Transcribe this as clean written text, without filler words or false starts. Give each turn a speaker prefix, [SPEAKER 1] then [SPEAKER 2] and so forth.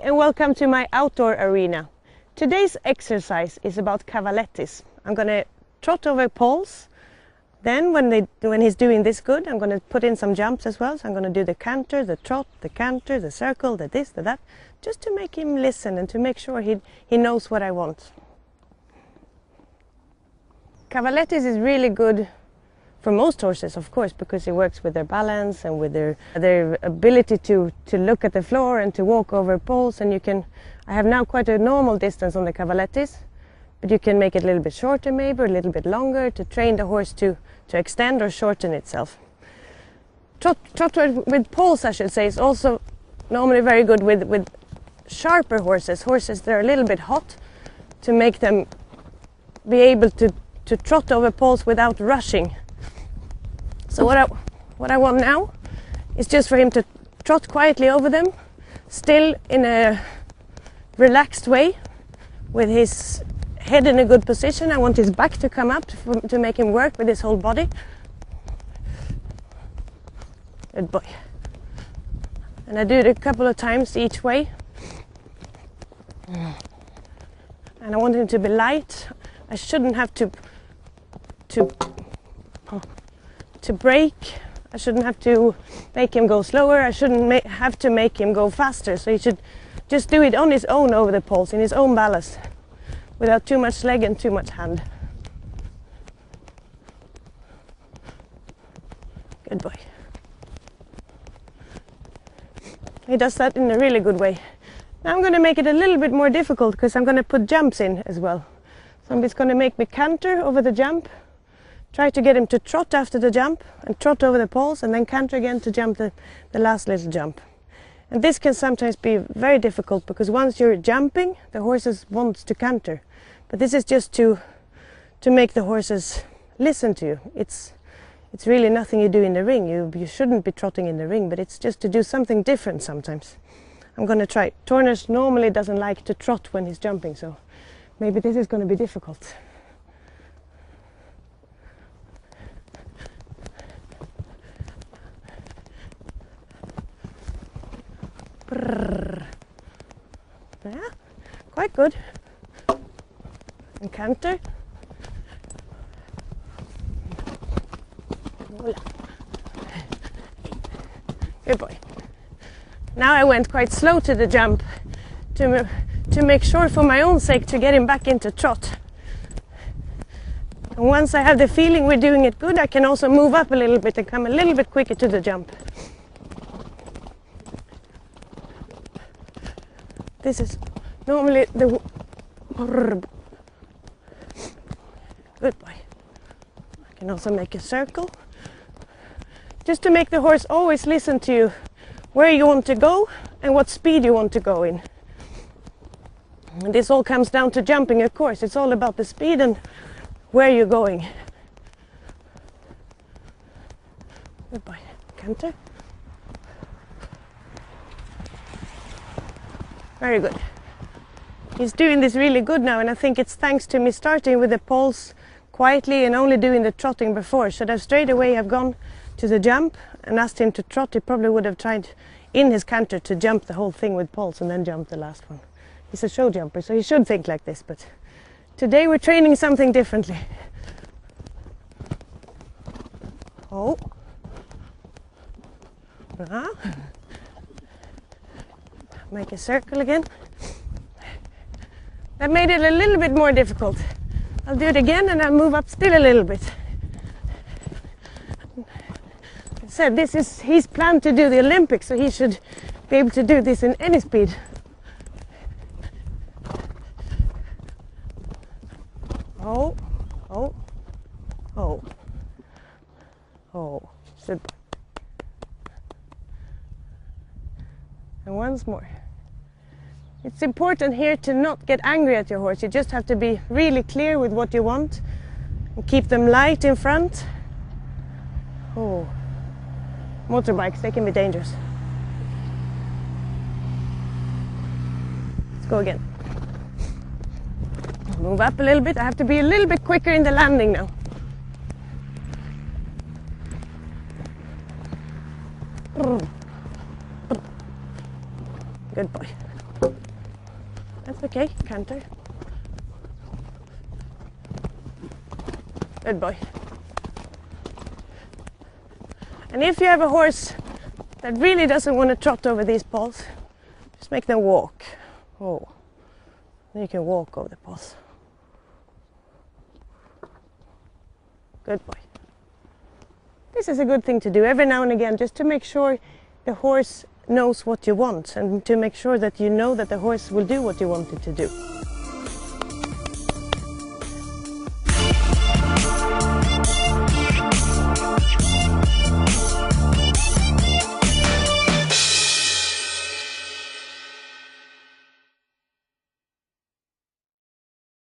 [SPEAKER 1] and welcome to my outdoor arena. Today's exercise is about cavalettis. I'm going to trot over poles. Then when he's doing this good, I'm going to put in some jumps as well. So I'm going to do the canter, the trot, the canter, the circle, the this, the that, just to make him listen and to make sure he knows what I want. Cavalettis is really good for most horses, of course, because it works with their balance and with their ability to look at the floor and to walk over poles. And I have now quite a normal distance on the cavalettis, but you can make it a little bit shorter maybe, or a little bit longer, to train the horse to extend or shorten itself. Trot with poles, I should say, is also normally very good with sharper horses that are a little bit hot, to make them be able to trot over poles without rushing. So what I want now is just for him to trot quietly over them, still in a relaxed way, with his head in a good position. I want his back to come up to make him work with his whole body. Good boy. And I do it a couple of times each way. And I want him to be light. I shouldn't have to brake. I shouldn't have to make him go slower. I shouldn't have to make him go faster. So he should just do it on his own over the poles, in his own ballast, without too much leg and too much hand. Good boy. He does that in a really good way. Now I'm going to make it a little bit more difficult, because I'm going to put jumps in as well. So I'm just going to make me canter over the jump. Try to get him to trot after the jump and trot over the poles, and then canter again to jump the last little jump. And this can sometimes be very difficult, because once you're jumping, the horses want to canter. But this is just to make the horses listen to you. It's really nothing you do in the ring. You shouldn't be trotting in the ring, but it's just to do something different sometimes. I'm going to try. Torners normally doesn't like to trot when he's jumping, so maybe this is going to be difficult. Yeah, quite good. And canter. Good boy. Now I went quite slow to the jump to make sure, for my own sake, to get him back into trot. And once I have the feeling we're doing it good, I can also move up a little bit and come a little bit quicker to the jump. This is normally the... Good boy. I can also make a circle, just to make the horse always listen to you, where you want to go and what speed you want to go in. And this all comes down to jumping, of course. It's all about the speed and where you're going. Good boy. Canter. Very good. He's doing this really good now, and I think it's thanks to me starting with the poles quietly and only doing the trotting before. Should have straight away have gone to the jump and asked him to trot, he probably would have tried in his canter to jump the whole thing with poles and then jump the last one. He's a show jumper, so he should think like this, but today we're training something differently. Oh. Make a circle again. That made it a little bit more difficult. I'll do it again, and I'll move up still a little bit. I said, he's planned to do the Olympics, so he should be able to do this in any speed. Oh, oh, oh, oh, good. And once more. It's important here to not get angry at your horse. You just have to be really clear with what you want and keep them light in front. Oh, motorbikes, they can be dangerous. Let's go again. Move up a little bit. I have to be a little bit quicker in the landing now. Good boy. Okay, canter. Good boy. And if you have a horse that really doesn't want to trot over these poles, just make them walk. Oh, then you can walk over the poles. Good boy. This is a good thing to do every now and again, just to make sure the horse knows what you want and to make sure that you know that the horse will do what you want it to do.